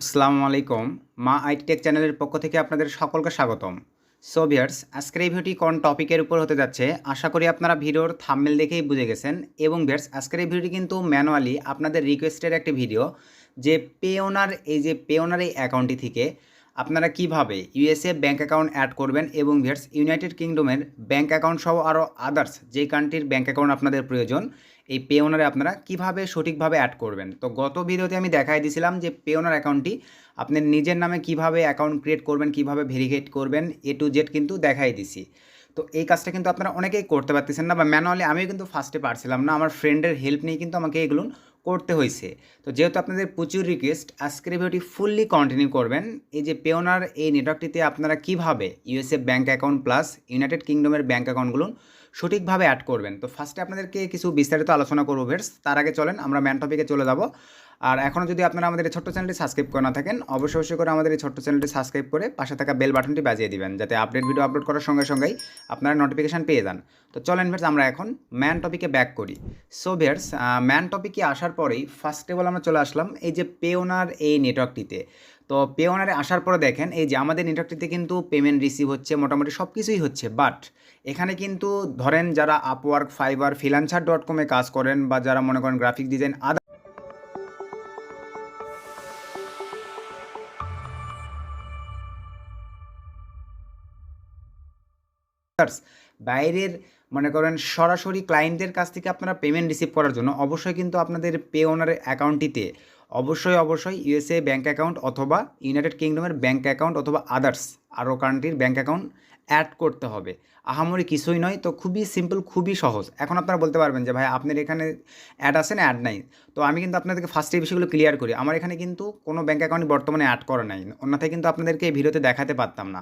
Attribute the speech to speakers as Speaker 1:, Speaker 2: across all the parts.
Speaker 1: আসসালামু আলাইকুম। মা আইটি টেক চ্যানেলের পক্ষ থেকে আপনাদের সকলকে স্বাগতম। সো ভিউয়ার্স, আজকের এই ভিডিওটি কোন টপিকের উপর হতে যাচ্ছে আশা করি আপনারা ভিডিওর থাম্বনেল দেখেই বুঝে গেছেন। এবং ভিউয়ার্স, আজকের এই ভিডিওটি কিন্তু ম্যানুয়ালি আপনাদের রিকোয়েস্টের একটি ভিডিও, যে পেওনার এই অ্যাকাউন্টটি থেকে আপনারা কিভাবে ইউএসএ ব্যাঙ্ক অ্যাকাউন্ট অ্যাড করবেন এবং ভিউয়ার্স ইউনাইটেড কিংডমের ব্যাঙ্ক অ্যাকাউন্ট সহ আরও আদার্স যে কান্ট্রির ব্যাঙ্ক অ্যাকাউন্ট আপনাদের প্রয়োজন, এই পেওনারে আপনারা কিভাবে সঠিকভাবে অ্যাড করবেন। তো গত ভিডিওতে আমি দেখাই দিয়েছিলাম যে পেওনার অ্যাকাউন্টটি আপনি নিজের নামে কিভাবে অ্যাকাউন্ট ক্রিয়েট করবেন, কিভাবে ভেরিফিকেট করবেন, এ টু জেড কিন্তু দেখাই দিছি। তো এই কাজটা কিন্তু আপনারা অনেকেই করতে পারতেছেন না, বা ম্যানুয়ালি আমিও কিন্তু ফার্স্টে পারছিলাম না, আমার ফ্রেন্ডের হেল্প নিয়ে কিন্তু আমাকে এগুলো করতে হয়েছে। তো যেহেতু আপনাদের প্রচুর রিকোয়েস্ট, আজকের ভিডিওটি ফুললি কন্টিনিউ করবেন। এই যে পেওনার এই নেটওয়ার্কটিতে আপনারা কিভাবে USA bank account plus United কিংডমের ব্যাঙ্ক অ্যাকাউন্টগুলো সঠিকভাবে অ্যাড করবেন। তো ফার্স্টে আপনাদেরকে কিছু বিস্তারিত আলোচনা করবো ভিউয়ার্স। তার আগে চলেন আমরা ম্যান টপিকে চলে যাব। আর এখনও যদি আপনারা আমাদের এই ছোট্ট চ্যানেলটি সাবস্ক্রাইব করে না থাকেন, অবশ্যই করে আমাদের এই ছোট্ট চ্যানেলটি সাবস্ক্রাইব করে পাশে থাকা বেল বাটনটি বাজিয়ে দিবেন, যাতে আপডেট ভিডিও আপলোড করার সঙ্গে সঙ্গেই আপনারা নোটিফিকেশান পেয়ে যান। তো চলেন ভিউয়ার্স, আমরা এখন ম্যান টপিকে ব্যাক করি। সো ভিউয়ার্স, ম্যান টপিকে আসার পরেই ফার্স্ট অফ অল আমরা চলে আসলাম এই যে পেওনার এই নেটওয়ার্কটিতে। তো পেওনারে আসার পরে দেখেন এই যে আমাদের নেটওয়ার্কটিতে কিন্তু পেমেন্ট রিসিভ হচ্ছে, মোটামুটি সব কিছুই হচ্ছে। বাট এখানে কিন্তু ধরেন যারা আপওয়ার্ক, ফাইবার, ফ্রিল্যান্সার.com-এ কাজ করেন, বা যারা মনে করেন গ্রাফিক ডিজাইন বাইরের মনে করেন সরাসরি ক্লায়েন্টদের কাছ থেকে আপনারা পেমেন্ট রিসিভ করার জন্য অবশ্যই কিন্তু আপনাদের পেওনারের অ্যাকাউন্টটিতে অবশ্যই ইউএসএ ব্যাঙ্ক অ্যাকাউন্ট অথবা ইউনাইটেড কিংডমের ব্যাঙ্ক অ্যাকাউন্ট অথবা আদার্স আরও কান্ট্রির ব্যাঙ্ক অ্যাকাউন্ট অ্যাড করতে হবে। আহামরি কিছুই নয়, তো খুবই সিম্পল, খুবই সহজ। এখন আপনারা বলতে পারবেন যে ভাই আপনার এখানে অ্যাড আছে না অ্যাড নাই। তো আমি কিন্তু আপনাদেরকে ফার্স্টে এই বিষয়গুলো ক্লিয়ার করি। আমার এখানে কিন্তু কোনো ব্যাঙ্ক অ্যাকাউন্ট বর্তমানে অ্যাড করা নাই, অন্যথায় কিন্তু আপনাদেরকে এই ভিডিওতে দেখাতে পারতাম না।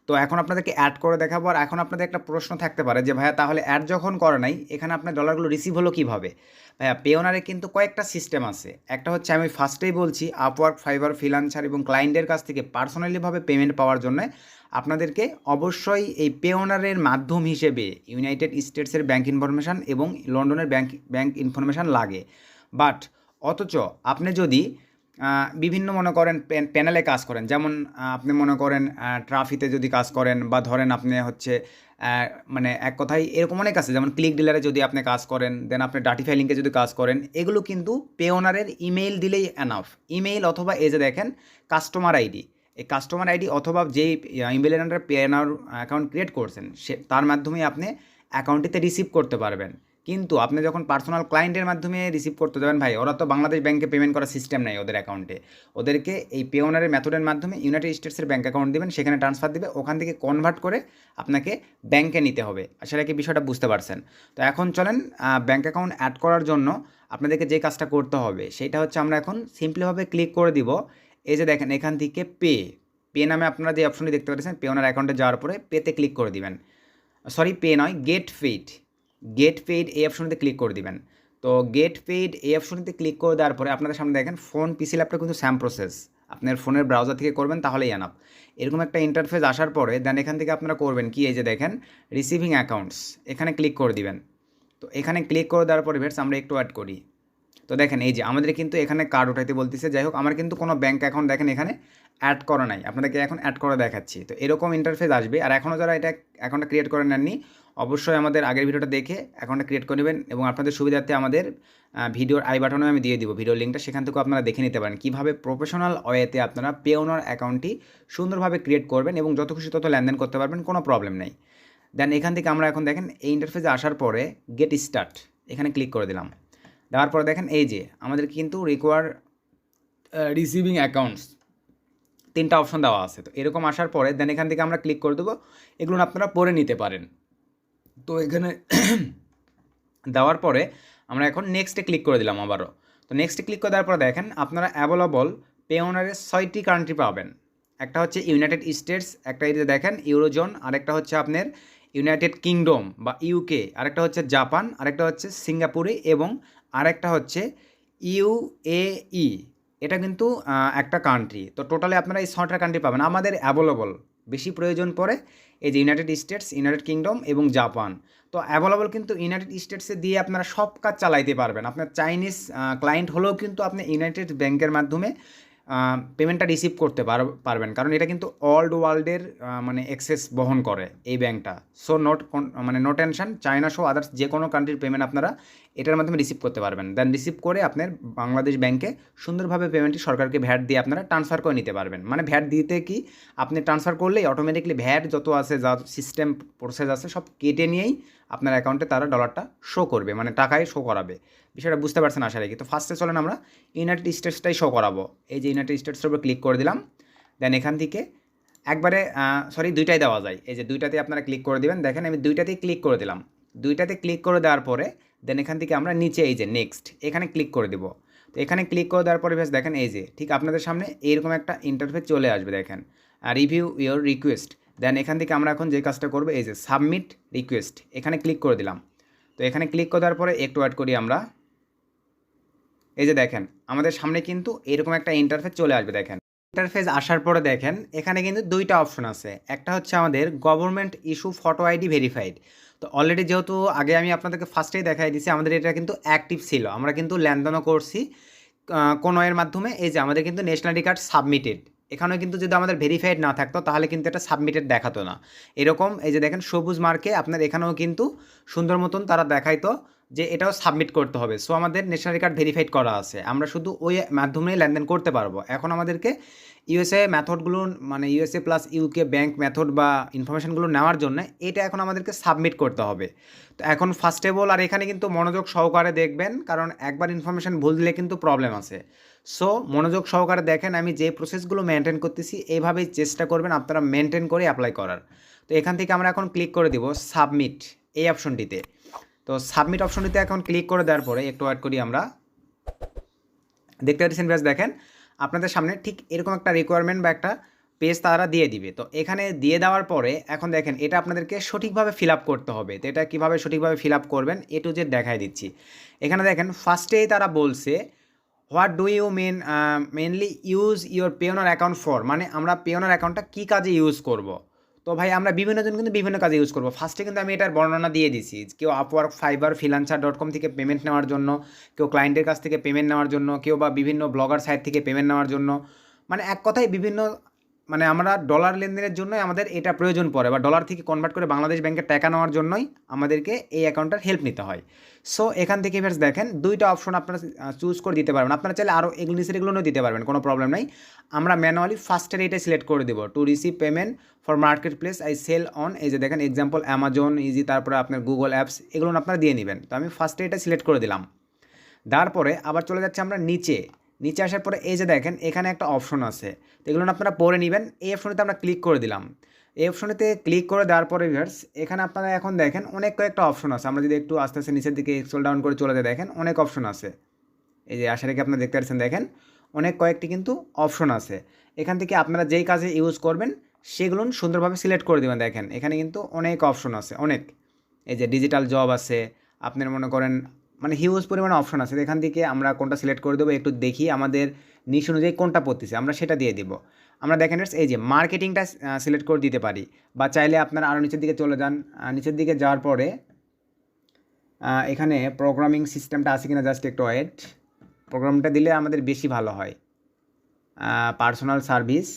Speaker 1: তো এখন আপনাদেরকে অ্যাড করে দেখাবো। আর এখন আপনাদের একটা প্রশ্ন থাকতে পারে যে ভাইয়া তাহলে অ্যাড যখন করে নাই, এখানে আপনার ডলারগুলো রিসিভ হলো কীভাবে? ভাইয়া পেওনারে কিন্তু কয়েকটা সিস্টেম আছে। একটা হচ্ছে আমি ফার্স্টেই বলছি, আপওয়ার্ক, ফাইবার, ফ্রিল্যান্সার এবং ক্লায়েন্টের কাছ থেকে পার্সোনালিভাবে পেমেন্ট পাওয়ার জন্য আপনাদেরকে অবশ্যই এই পেওনারের মাধ্যম হিসেবে ইউনাইটেড স্টেটসের ব্যাঙ্ক ইনফরমেশান এবং লন্ডনের ব্যাঙ্ক ইনফরমেশান লাগে। বাট অথচ আপনি যদি বিভিন্ন মনে করেন প্যানেলে কাজ করেন, যেমন আপনি মনে করেন ট্রাফিতে যদি কাজ করেন, বা ধরেন আপনি হচ্ছে মানে এক কথায় এরকম অনেক আছে, যেমন ক্লিক ডিলারে যদি আপনি কাজ করেন, দেন আপনি ডাটিফাই লিঙ্কে যদি কাজ করেন, এগুলো কিন্তু পেওনারের ইমেইল দিলেই এনাফ। ইমেইল অথবা এই যে দেখেন কাস্টমার আইডি, এই কাস্টমার আইডি অথবা যেই ইমেইলের আন্ডার পেওনার অ্যাকাউন্ট ক্রিয়েট করছেন তার মাধ্যমে আপনি অ্যাকাউন্টটিতে রিসিভ করতে পারবেন। কিন্তু আপনি যখন পার্সোনাল ক্লায়েন্টের মাধ্যমে রিসিভ করতে যাবেন, ভাই ওরা তো বাংলাদেশ ব্যাংকে পেমেন্ট করার সিস্টেম নেই ওদের অ্যাকাউন্টে। ওদেরকে এই পেওনারের মেথডের মাধ্যমে ইউনাইটেড স্টেটসের ব্যাঙ্ক অ্যাকাউন্ট দেবেন, সেখানে ট্রান্সফার দেবে, ওখান থেকে কনভার্ট করে আপনাকে ব্যাংকে নিতে হবে। আসলে কি বিষয়টা বুঝতে পারছেন? তো এখন চলেন ব্যাঙ্ক অ্যাকাউন্ট অ্যাড করার জন্য আপনাদেরকে যে কাজটা করতে হবে সেটা হচ্ছে, আমরা এখন সিম্পলিভাবে ক্লিক করে দিব। এই যে দেখেন এখান থেকে পে নামে আপনারা যে অপশনটি দেখতে পাচ্ছেন, পেওনার অ্যাকাউন্টে যাওয়ার পরে পেতে ক্লিক করে দিবেন। সরি, পে নয়, গেট পেইড এই অপশনটিতে ক্লিক করে দিবেন। তো গেট পেইড এই অপশনটিতে ক্লিক করে দেওয়ার পরে আপনাদের সামনে দেখেন ফোন, পিসি, ল্যাপটপ কিন্তু সেম প্রসেস। আপনার ফোনের ব্রাউজার থেকে করবেন তাহলেই এনাফ। এরকম একটা ইন্টারফেস আসার পরে দেন এখান থেকে আপনারা করবেন কি, এই যে দেখেন রিসিভিং অ্যাকাউন্টস, এখানে ক্লিক করে দিবেন। তো এখানে ক্লিক করে দেওয়ার পরে ভিউয়ার্স আমরা একটু অ্যাড করি। তো দেখেন এই যে আমাদের কিন্তু এখানে কার্ড উঠাইতে বলতেছে। যাই হোক, আমার কিন্তু কোনো ব্যাঙ্ক অ্যাকাউন্ট দেখেন এখানে অ্যাড করা নাই, আপনাদেরকে এখন অ্যাড করে দেখাচ্ছি। তো এরকম ইন্টারফেস আসবে। আর এখনও যারা এটা অ্যাকাউন্টটা ক্রিয়েট করে নেননি, অবশ্যই আমাদের আগের ভিডিওটা দেখে অ্যাকাউন্টটা ক্রিয়েট করে নেবেন। এবং আপনাদের সুবিধার্থে আমাদের ভিডিওর আই বাটনে আমি দিয়ে দিব ভিডিওর লিঙ্কটা, সেখান থেকেও আপনারা দেখে নিতে পারেন কীভাবে প্রফেশনাল ওয়েতে আপনারা পেওনার অ্যাকাউন্টটি সুন্দরভাবে ক্রিয়েট করবেন এবং যত খুশি তত লেনদেন করতে পারবেন, কোনো প্রবলেম নেই। দেন এখান থেকে আমরা এখন দেখেন এই ইন্টারফেসে আসার পরে গেট স্টার্ট এখানে ক্লিক করে দিলাম। দেওয়ার পরে দেখেন এই যে আমাদের কিন্তু রিকোয়ার রিসিভিং অ্যাকাউন্টস 3টা অপশন দেওয়া আছে। তো এরকম আসার পরে দেন এখান থেকে আমরা ক্লিক করে দেবো। এগুলো আপনারা পরে নিতে পারেন। তো এখানে দেওয়ার পরে আমরা এখন নেক্সটে ক্লিক করে দিলাম আবারও। তো নেক্সটে ক্লিক করে দেওয়ার পরে দেখেন আপনারা অ্যাভেলেবল পেওনারের 6টি কান্ট্রি পাবেন। একটা হচ্ছে ইউনাইটেড স্টেটস, একটা এই যে দেখেন ইউরোজোন, আরেকটা হচ্ছে আপনার ইউনাইটেড কিংডম বা ইউকে, আরেকটা হচ্ছে জাপান, আরেকটা হচ্ছে সিঙ্গাপুরে, এবং আরেকটা হচ্ছে ইউএই। এটা কিন্তু একটা কান্ট্রি। তো টোটালি আপনারা এই 6টা কান্ট্রি পাবেন। আমাদের অ্যাভেলেবল বেশি প্রয়োজন পড়ে এই যে ইউনাইটেড স্টেটস, ইউনাইটেড কিংডম এবং জাপান। তো অ্যাভেলেবল কিন্তু ইউনাইটেড স্টেটসে দিয়ে আপনারা সব কাজ চালাইতে পারবেন। আপনার চাইনিজ ক্লায়েন্ট হলেও কিন্তু আপনি ইউনাইটেড ব্যাংকের মাধ্যমে পেমেন্টটা রিসিভ করতে পারবেন, কারণ এটা কিন্তু অল ওয়ার্ল্ডের মানে অ্যাক্সেস বহন করে এই ব্যাংকটা। সো নো টেনশন, চায়না সহ আদার্স যে কোনো কান্ট্রির পেমেন্ট আপনারা এটার মাধ্যমে রিসিভ করতে পারবেন। দেন রিসিভ করে আপনার বাংলাদেশ ব্যাংকে সুন্দরভাবে পেমেন্টটি সরকারকে ভ্যাট দিয়ে আপনারা ট্রান্সফার করে নিতে পারবেন। মানে ভ্যাট দিতে কি, আপনি ট্রান্সফার করলেই অটোমেটিকলি ভ্যাট যত আছে, যা সিস্টেম প্রসেস আছে সব কেটে নিয়েই আপনার অ্যাকাউন্টে তারা ডলারটা শো করবে, মানে টাকায় শো করাবে। বিষয়টা বুঝতে পারছেন আশা রাখি। তো ফার্স্টে চলেন আমরা ইউনাইটেড স্টেটসটাই শো করাবো। এই যে ইউনাইটেড স্টেটসের উপর ক্লিক করে দিলাম। দেন এখান থেকে একবারে দুইটাই দেওয়া যায়, এই যে দুইটাতে আপনারা ক্লিক করে দেবেন। দেখেন আমি দুইটাতেই ক্লিক করে দিলাম। দুইটাতে ক্লিক করে দেওয়ার পরে দেন এখান থেকে আমরা নিচে এই যে নেক্সট এখানে ক্লিক করে দেবো। তো এখানে ক্লিক করে দেওয়ার পরে বেশ দেখেন এই যে ঠিক আপনাদের সামনে এইরকম একটা ইন্টারফেস চলে আসবে। দেখেন রিভিউ ইওর রিকোয়েস্ট। দেন এখান থেকে আমরা এখন যে কাজটা করবো এই যে সাবমিট রিকোয়েস্ট, এখানে ক্লিক করে দিলাম। তো এখানে ক্লিক করে দেওয়ার পরে একটু ওয়েট করি আমরা। এই যে দেখেন আমাদের সামনে কিন্তু এরকম একটা ইন্টারফেস চলে আসবে। দেখেন ইন্টারফেস আসার পরে দেখেন এখানে কিন্তু দুইটা অপশন আছে। একটা হচ্ছে আমাদের government issue photo ID verified. তো অলরেডি যেহেতু আগে আমি আপনাদেরকে ফার্স্টেই দেখাই দিয়েছি আমাদের এটা কিন্তু অ্যাক্টিভ ছিল, আমরা কিন্তু লেনদেনও করছি কোনো এর মাধ্যমে। এই যে আমাদের কিন্তু ন্যাশনাল আইডি কার্ড সাবমিটেড, এখানেও কিন্তু যদি আমাদের ভেরিফাইড না থাকতো তাহলে কিন্তু এটা সাবমিটেড দেখাতো না। এরকম এই যে দেখেন সবুজ মার্কে আপনার এখানেও কিন্তু সুন্দর মতন তারা দেখাইতো যে এটাও সাবমিট করতে হবে। সো আমাদের ন্যাশনাল আইডি কার্ড ভেরিফাইড করা আছে, আমরা শুধু ওই মাধ্যমে লেনদেন করতে পারবো। এখন আমাদেরকে ইউএসএ মেথডগুলো মানে USA plus UK bank method বা ইনফরমেশনগুলো নেওয়ার জন্য এটা এখন আমাদেরকে সাবমিট করতে হবে। তো এখন ফার্স্ট অফ অল আর এখানে কিন্তু মনোযোগ সহকারে দেখবেন, কারণ একবার ইনফরমেশন ভুল দিলে কিন্তু প্রবলেম আছে। সো মনোযোগ সহকারে দেখেন, আমি যে প্রসেসগুলো মেনটেন করতেছি এইভাবেই চেষ্টা করবেন আপনারা মেনটেন করে অ্যাপ্লাই করার। তো এখান থেকে আমরা এখন ক্লিক করে দিব সাবমিট এই অপশনটিতে। তো সাবমিট অপশনটিতে এখন ক্লিক করে দেওয়ার পরে একটু ওয়েট করি আমরা। দেখতে পাচ্ছেন বেশ দেখেন আপনাদের সামনে ঠিক এরকম একটা রিকোয়ারমেন্ট বা একটা পেজ তারা দিয়ে দিবে। তো এখানে দিয়ে দেওয়ার পরে এখন দেখেন এটা আপনাদেরকে সঠিকভাবে ফিল আপ করতে হবে। তো এটা কীভাবে সঠিকভাবে ফিল আপ করবেন এ টু জেড দেখাই দিচ্ছি। এখানে দেখেন ফার্স্টেই তারা বলছে what do you mainly use your Payoneer account for, মানে আমরা পেওনার অ্যাকাউন্টটা কী কাজে ইউজ করব। তো ভাই আমরা বিভিন্ন জন কিন্তু বিভিন্ন কাজে ইউজ করবো। ফার্স্টে কিন্তু আমি এটার বর্ণনা দিয়ে দিছি, কেউ আপওয়ার্ক, ফাইবার, ফ্রিল্যান্সার.com থেকে পেমেন্ট নেওয়ার জন্য, কেউ ক্লায়েন্টের কাছ থেকে পেমেন্ট নেওয়ার জন্য, কেউ বা বিভিন্ন ব্লগার সাইট থেকে পেমেন্ট নেওয়ার জন্য। মানে এক কথায় বিভিন্ন, মানে আমরা ডলার লেনদেনের জন্যই আমাদের এটা প্রয়োজন পড়ে, বা ডলার থেকে কনভার্ট করে বাংলাদেশ ব্যাংকে টাকা নেওয়ার জন্যই আমাদেরকে এই অ্যাকাউন্টটার হেল্প নিতে হয়। সো এখান থেকে ফের দেখেন দুইটা অপশন আপনারা চুজ করে দিতে পারবেন। আপনারা চাইলে আরও এগুলো দিতে পারবেন, কোনো প্রবলেম নাই। আমরা ম্যানুয়ালি ফার্স্টের এইটা সিলেক্ট করে দেবো, to receive payment for marketplace I sell on. এই যে দেখেন এক্সাম্পল অ্যামাজন, ইজি, তারপরে আপনার গুগল অ্যাপস, এগুলো আপনারা দিয়ে নেবেন। তো আমি ফার্স্টে এটা সিলেক্ট করে দিলাম। তারপরে আবার চলে যাচ্ছে আমরা নিচে আসার পরে এই যে দেখেন এখানে একটা অপশন আছে, তো এগুলো আপনারা পড়ে নেবেন। এই অপশনটিতে আমরা ক্লিক করে দিলাম। এই অপশনটিতে ক্লিক করে দেওয়ার পরে ভিউয়ার্স এখানে আপনারা এখন দেখেন অনেক কয়েকটা অপশন আছে। আমরা যদি একটু আস্তে আস্তে নিচের দিকে স্ক্রল ডাউন করে চলে যাই, দেখেন অনেক অপশন আছে। এই যে আশা রেখে আপনারা দেখতে পাচ্ছেন, দেখেন অনেক কয়েকটি কিন্তু অপশন আছে। এখান থেকে আপনারা যেই কাজে ইউজ করবেন সেগুলো সুন্দরভাবে সিলেক্ট করে দেবেন। দেখেন এখানে কিন্তু অনেক অপশন আছে, অনেক। এই যে ডিজিটাল জব আছে, আপনার মনে করেন মানে হিউজ পরিমাণে অপশন আছে। এখান থেকে আমরা কোনটা সিলেক্ট করে দেবো একটু দেখি, আমাদের নিশ অনুযায়ী কোনটা পড়তেছে আমরা সেটা দিয়ে দিব। আমরা দেখেন এই যে মার্কেটিংটা সিলেক্ট করে দিতে পারি, বা চাইলে আপনারা আরও নিচের দিকে চলে যান। নিচের দিকে যাওয়ার পরে এখানে প্রোগ্রামিং সিস্টেমটা আছে কিনা জাস্ট একটু ওয়েট। প্রোগ্রামটা দিলে আমাদের বেশি ভালো হয়। পার্সোনাল সার্ভিস,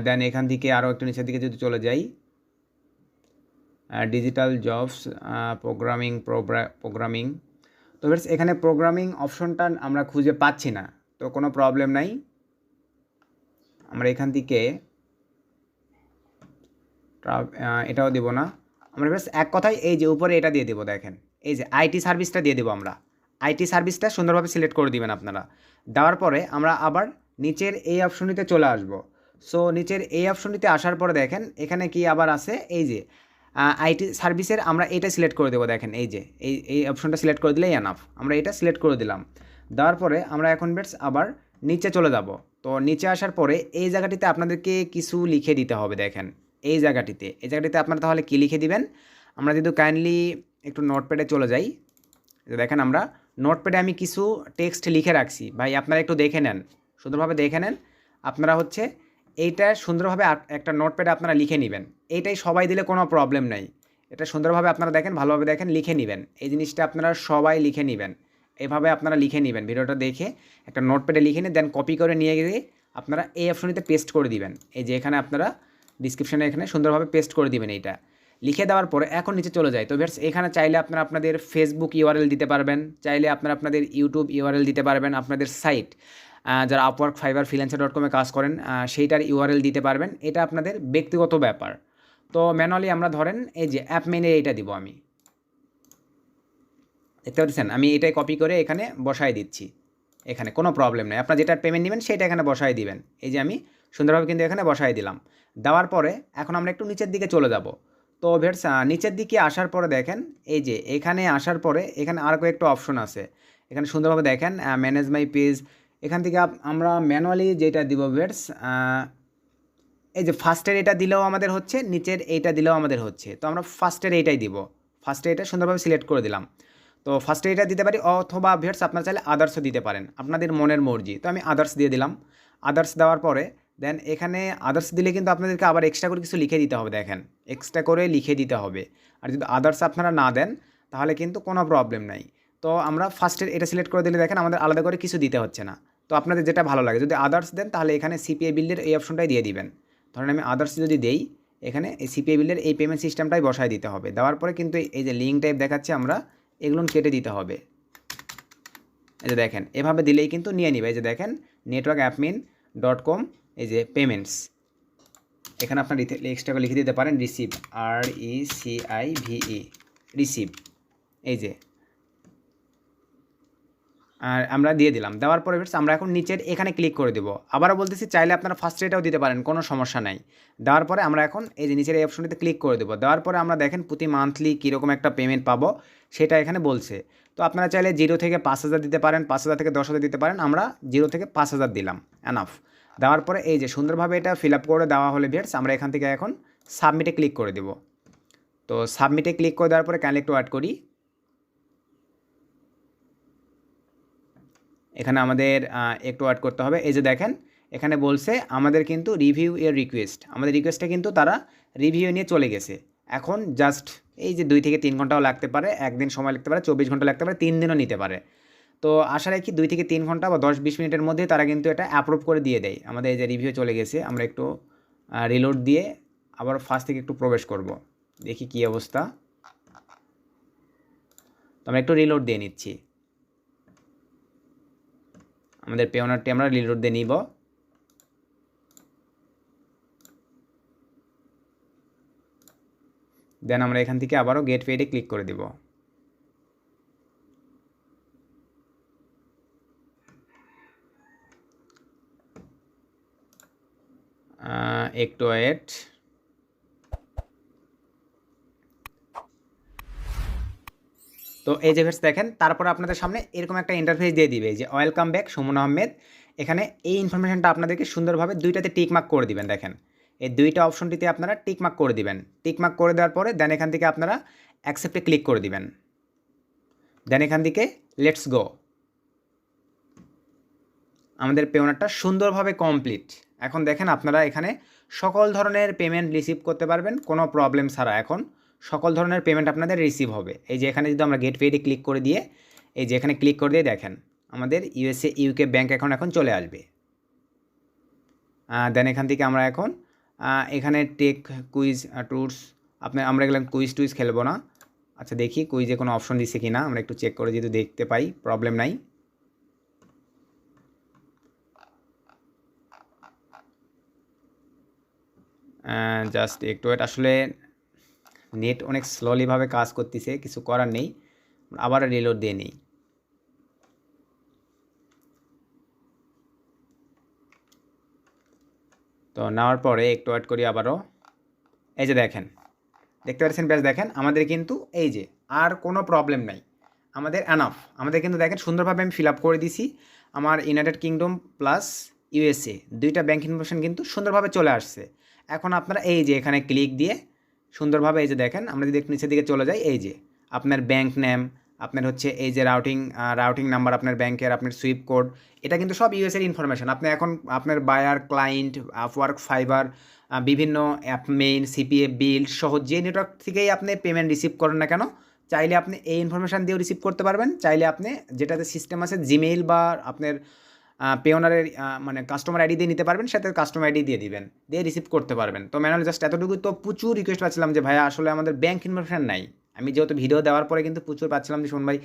Speaker 1: দেন এখান থেকে আরও একটু নিচের দিকে যদি চলে যাই, ডিজিটাল জবস, প্রোগ্রামিং। তো এখানে প্রোগ্রামিং অপশনটা আমরা খুঁজে পাচ্ছি না, তো কোনো প্রবলেম নাই। আমরা এখান থেকে এটাও দেবো না আমরা, বেশ এক কথায় এই যে উপরে এটা দিয়ে দেবো। দেখেন এই যে আইটি সার্ভিসটা দিয়ে দেবো আমরা। আইটি সার্ভিসটা সুন্দরভাবে সিলেক্ট করে দিবেন আপনারা। দেওয়ার পরে আমরা আবার নিচের এই অপশনটিতে চলে আসব। সো নিচের এই অপশনটিতে আসার পরে দেখেন এখানে কি আবার আছে, এই যে আইটি সার্ভিসের আমরা এটা সিলেক্ট করে দেবো। দেখেন এই যে এই অপশনটা সিলেক্ট করে দিলেই এনাফ। আমরা এটা সিলেক্ট করে দিলাম। দেওয়ার পরে আমরা এখন বেশ আবার নিচে চলে যাব। তো নিচে আসার পরে এই জায়গাটিতে আপনাদেরকে কিছু লিখে দিতে হবে। দেখেন এই জায়গাটিতে আপনারা তাহলে কী লিখে দিবেন, আমরা যদি কাইন্ডলি একটু নোটপ্যাডে চলে যাই, দেখেন আমরা নোটপ্যাডে আমি কিছু টেক্সট লিখে রাখছি। ভাই আপনারা একটু দেখে নেন, সুন্দরভাবে দেখে নেন। আপনারা হচ্ছে এইটা সুন্দরভাবে একটা নোটপ্যাডে আপনারা লিখে নেবেন। এইটাই সবাই দিলে কোনো প্রবলেম নাই। এটা সুন্দরভাবে আপনারা দেখেন, ভালোভাবে দেখেন, লিখে নেবেন। এই জিনিসটা আপনারা সবাই লিখে নেবেন। এভাবে আপনারা লিখে নেবেন, ভিডিওটা দেখে একটা নোটপ্যাডে লিখে নিয়ে দেন কপি করে নিয়ে গিয়ে আপনারা এই অপশনটিতে পেস্ট করে দিবেন। এই যে এখানে আপনারা ডিসক্রিপশানে এখানে সুন্দরভাবে পেস্ট করে দিবেন এইটা। লিখে দেওয়ার পরে এখন নিচে চলে যায়। তো ভিউয়ার্স এখানে চাইলে আপনারা আপনাদের ফেসবুক ইউআরএল দিতে পারবেন, চাইলে আপনারা আপনাদের ইউটিউব ইউআরএল দিতে পারবেন, আপনাদের সাইট যারা আপওয়ার্ক, ফাইবার, ফ্রিল্যান্সার.com কাজ করেন সেইটার ইউআরএল দিতে পারবেন। এটা আপনাদের ব্যক্তিগত ব্যাপার। তো ম্যানুয়ালি আমরা ধরেন এই যে অ্যাপ মেনে এইটা দিব আমি, দেখতে পাচ্ছেন আমি এটাই কপি করে এখানে বসায় দিচ্ছি। এখানে কোনো প্রবলেম নেই, আপনার যেটা পেমেন্ট নেবেন সেটা এখানে বসায় দিবেন। এই যে আমি সুন্দরভাবে কিন্তু এখানে বসায় দিলাম। দেওয়ার পরে এখন আমরা একটু নিচের দিকে চলে যাব। তো ভিউয়ার্স নিচের দিকে আসার পরে দেখেন এই যে এখানে আসার পরে এখানে আর কয়েকটা অপশন আছে। এখানে সুন্দরভাবে দেখেন ম্যানেজ মাই পেজ। এখান থেকে আমরা ম্যানুয়ালি যেটা দিব ভিউয়ার্স, এই যে ফার্স্টের এটা দিলেও আমাদের হচ্ছে, নিচের এইটা দিলেও আমাদের হচ্ছে। তো আমরা ফার্স্টের এইটাই দিব, ফার্স্টে এটা সুন্দরভাবে সিলেক্ট করে দিলাম। তো ফার্স্টে এটা দিতে পারি, অথবা ভিউয়ার্স আপনারা চাইলে আদার্সও দিতে পারেন, আপনাদের মনের মর্জি। তো আমি আদার্স দিয়ে দিলাম। আদার্স দেওয়ার পরে দেন এখানে আদার্স দিলে কিন্তু আপনাদেরকে আবার এক্সট্রা করে কিছু লিখে দিতে হবে, দেখেন এক্সট্রা করে লিখে দিতে হবে। আর যদি আদার্স আপনারা না দেন তাহলে কিন্তু কোনো প্রবলেম নাই। তো আমরা ফার্স্টের এটা সিলেক্ট করে দিলে দেখেন আমাদের আলাদা করে কিছু দিতে হচ্ছে না। তো আপনাদের যেটা ভালো লাগে, যদি আদার্স দেন তাহলে এখানে সিপিআই বিলের এই অপশনটাই দিয়ে দিবেন। ধরেন আমি আদার্স যদি দেই, এখানে এই সিপিআই বিলের এই পেমেন্ট সিস্টেমটাই বসায় দিতে হবে। দেওয়ার পরে কিন্তু এই যে লিঙ্ক টাইপ দেখাচ্ছে আমরা এগুলো কেটে দিতে হবে। এই যে দেখেন এভাবে দিলেই কিন্তু নিয়ে নিবে। এই যে দেখেন networkappmin.com, এই যে পেমেন্টস, এখানে আপনার এক্সট্রা করে লিখে দিতে পারেন রিসিভ, RECIVE, রিসিভ। এই যে আর আমরা দিয়ে দিলাম। দেওয়ার পরে আমরা এখন নিচের এখানে ক্লিক করে দেবো। আবারও বলতেছি চাইলে আপনারা ফার্স্ট এটাও দিতে পারেন, কোনো সমস্যা নাই। দেওয়ার পরে আমরা এখন এই যে নিচের এই অপশনটিতে ক্লিক করে দেবো। দেওয়ার পরে আমরা দেখেন প্রতি মান্থলি কীরকম একটা পেমেন্ট পাবো সেটা এখানে বলছে। তো আপনারা চাইলে 0 থেকে 5,000 দিতে পারেন, 5,000 থেকে 10,000 দিতে পারেন। আমরা 0 থেকে 5,000 দিলাম, এনাফ। দেওয়ার পরে এই যে সুন্দরভাবে এটা ফিল আপ করে দেওয়া হলে ভিউয়ার্স আমরা এখান থেকে এখন সাবমিটে ক্লিক করে দেবো। তো সাবমিটে ক্লিক করে দেওয়ার পরে কাইন্ডলি একটু ওয়েট করি। এখানে আমাদের একটু ওয়েট করতে হবে। এই যে দেখেন এখানে বলছে আমাদের কিন্তু রিভিউ এর রিকোয়েস্ট, আমাদের রিকোয়েস্টটা কিন্তু তারা রিভিউ নিয়ে চলে গেছে। এখন জাস্ট এই যে 2 থেকে 3 ঘন্টাও লাগতে পারে, একদিন সময় লাগতে পারে, 24 ঘন্টা লাগতে পারে, 3 দিনও নিতে পারে। তো আশা রাখি 2 থেকে 3 ঘন্টা বা 10-20 মিনিটের মধ্যে তারা কিন্তু এটা অ্যাপ্রুভ করে দিয়ে দেয়। আমাদের এই যে রিভিউ চলে গেছে, আমরা একটু রিলোড দিয়ে আবার ফার্স্ট থেকে একটু প্রবেশ করব, দেখি কী অবস্থা। তো আমরা একটু রিলোড দিয়ে নিচ্ছি, আমাদের পেওনারটি আমরা রিলোড দিয়ে নিব। দেন আমরা এখান থেকে আবারও গেট পেইডে ক্লিক করে দেব। একটু ওয়েট। তো এই যে ভিউয়ার্স দেখেন তারপরে আপনাদের সামনে এরকম একটা ইন্টারফেস দিয়ে দিবে যে ওয়েলকাম ব্যাক সুমন আহমেদ। এখানে এই ইনফরমেশনটা আপনাদেরকে সুন্দরভাবে দুইটাতে টিকমার্ক করে দিবেন। দেখেন এই দুইটা অপশনটিতে আপনারা টিকমার্ক করে দিবেন। টিকমার্ক করে দেওয়ার পরে দেন এখান থেকে আপনারা অ্যাকসেপ্টে ক্লিক করে দিবেন। দেন এখান থেকে লেটস গো। আমাদের পেওনারটা সুন্দরভাবে কমপ্লিট। এখন দেখেন আপনারা এখানে সকল ধরনের পেমেন্ট রিসিভ করতে পারবেন কোনো প্রবলেম ছাড়া। এখন সকল ধরনের পেমেন্ট আপনাদের রিসিভ হবে। এই যে এখানে যদি আমরা গেট পেইডে ক্লিক করে দিয়ে এই যে এখানে ক্লিক করে দিয়ে দেখেন আমাদের USA UK ব্যাঙ্ক অ্যাকাউন্ট এখন চলে আসবে। দেন এখান থেকে আমরা এখন এখানে টেক কুইজ ট্যুরস আমরা এগুলো কুইজ টুইজ খেলবো না। আচ্ছা দেখি কুইজে কোনো অপশন দিচ্ছে কি না, আমরা একটু চেক করে যদি দেখতে পাই, প্রবলেম নাই। জাস্ট একটু ওয়েট, আসলে নেট অনেক স্লোলিভাবে কাজ করতেছে, কিছু করার নেই, আবার রিলোড দিয়ে নেই। তো নেওয়ার পরে একটু ওয়েট করি আবারও। এই যে দেখেন দেখতে পাচ্ছেন ব্যাস দেখেন আমাদের কিন্তু এই যে আর কোনো প্রবলেম নাই, আমাদের এনাফ। আমাদের কিন্তু দেখেন সুন্দরভাবে আমি ফিল আপ করে দিছি। আমার ইউনাইটেড কিংডম প্লাস USA দুইটা ব্যাঙ্ক ইনফরমেশন কিন্তু সুন্দরভাবে চলে আসছে। এখন আপনারা এই যে এখানে ক্লিক দিয়ে সুন্দরভাবে এই যে দেখেন আমরা যদি একটু নিচের দিকে চলে যাই, এই যে আপনার ব্যাঙ্ক নেম, আপনার হচ্ছে এই যে রাউটিং নাম্বার আপনার ব্যাংকের, আপনার সুইফট কোড, এটা কিন্তু সব US-এর ইনফরমেশন। আপনি এখন আপনার বায়ার, ক্লায়েন্ট, আপওয়ার্ক, ফাইবার, বিভিন্ন অ্যাপ মেইন, CPA বিল সহ যে নেটওয়ার্ক থেকেই আপনি পেমেন্ট রিসিভ করেন না কেন চাইলে আপনি এই ইনফরমেশান দিয়েও রিসিভ করতে পারবেন, চাইলে আপনি যেটাতে সিস্টেম আছে জিমেইল বা আপনার পেওনারের মানে কাস্টমার আইডি দিয়ে নিতে পারবেন, সাথে কাস্টমার আইডি দিয়ে দিবেন, দিয়ে রিসিভ করতে পারবেন। তো ম্যানুয়ালি জাস্ট এতটুকুই। তো প্রচুর রিকোয়েস্ট পাচ্ছিলাম যে ভাইয়া আসলে আমাদের ব্যাঙ্ক ইনফরমেশান নাই। আমি যেহেতু ভিডিও দেওয়ার পরে কিন্তু প্রচুর পাচ্ছিলাম যে শুন ভাই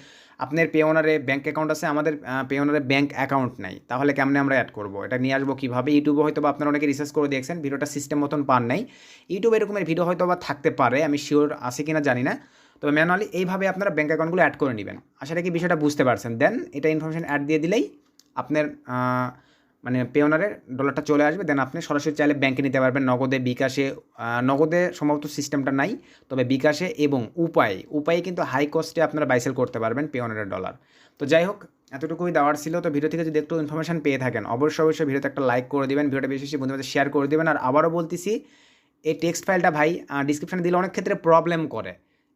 Speaker 1: আপনার পেওনারে ব্যাঙ্ক অ্যাকাউন্ট আছে, আমাদের পেওনারে ব্যাঙ্ক অ্যাকাউন্ট নাই, তাহলে কেমনে আমরা অ্যাড করবো, এটা নিয়ে আসবো কীভাবে। ইউটিউবে হয়তো বা আপনারা অনেকে রিসার্চ করে দেখছেন, ভিডিওটা সিস্টেম মতন পান নাই। ইউটিউবে এরকমের ভিডিও হয়তো বা থাকতে পারে, আমি শিওর আছে কিনা জানি না। তবে ম্যানুয়ালি এইভাবে আপনারা ব্যাঙ্ক অ্যাকাউন্টগুলো অ্যাড করে নেবেন। আশা রাখি বিষয়টা বুঝতে পারছেন। দেন এটা ইনফরমেশান অ্যাড দিয়ে দিলেই আপনার মানে পেওনারের ডলারটা চলে আসবে। দেন আপনি সরাসরি চাইলে ব্যাঙ্কে নিতে পারবেন, নগদে, বিকাশে। নগদে সম্ভবত সিস্টেমটা নাই, তবে বিকাশে এবং উপায়ে কিন্তু হাই কস্টে আপনারা বাইসেল করতে পারবেন পেওনারের ডলার। তো যাই হোক, এতটুকুই দেওয়ার ছিল। তো ভিডিও থেকে যদি একটু ইনফরমেশান পেয়ে থাকেন অবশ্যই ভিডিওতে একটা লাইক করে দেবেন, ভিডিওটা বেশি বেশি বন্ধুদের শেয়ার করে দেবেন। আর আবারও বলতেছি, এই টেক্সট ফাইলটা ভাই ডিসক্রিপশানে দিলে অনেক ক্ষেত্রে প্রবলেম করে,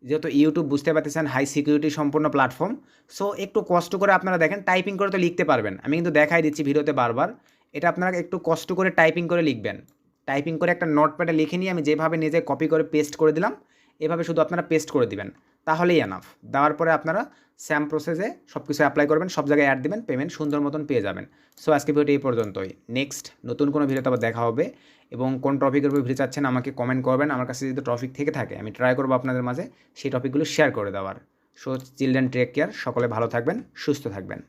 Speaker 1: যেহেতু ইউটিউব বুঝতে পারতেছেন হাই সিকিউরিটি সম্পূর্ণ প্ল্যাটফর্ম। সো একটু কষ্ট করে আপনারা দেখেন, টাইপিং করে তো লিখতে পারবেন, আমি কিন্তু দেখাই দিচ্ছি ভিডিওতে বারবার। এটা আপনারা একটু কষ্ট করে টাইপিং করে লিখবেন। টাইপিং করে একটা নোটপ্যাডে লিখে নিয়ে আমি যেভাবে নিজে কপি করে পেস্ট করে দিলাম, এভাবে শুধু আপনারা পেস্ট করে দিবেন, তাহলেই এনাফ। দেওয়ার পরে আপনারা স্যাম প্রসেসে সব কিছু অ্যাপ্লাই করবেন, সব জায়গায় অ্যাড দিবেন, পেমেন্ট সুন্দর মতন পেয়ে যাবেন। সো আজকে ভিডিওটি এই পর্যন্তই। নেক্সট নতুন কোনো ভিডিওতে আবার দেখা হবে, এবং কোন টপিকের উপর ভিডিও চাচ্ছেন আমাকে কমেন্ট করবেন। আমার কাছে যদি টপিক থেকে থাকে আমি ট্রাই করবো আপনাদের মাঝে সেই টপিকগুলো শেয়ার করে দেওয়ার। সো চিলড্রেন টেক কেয়ার, সকলে ভালো থাকবেন, সুস্থ থাকবেন।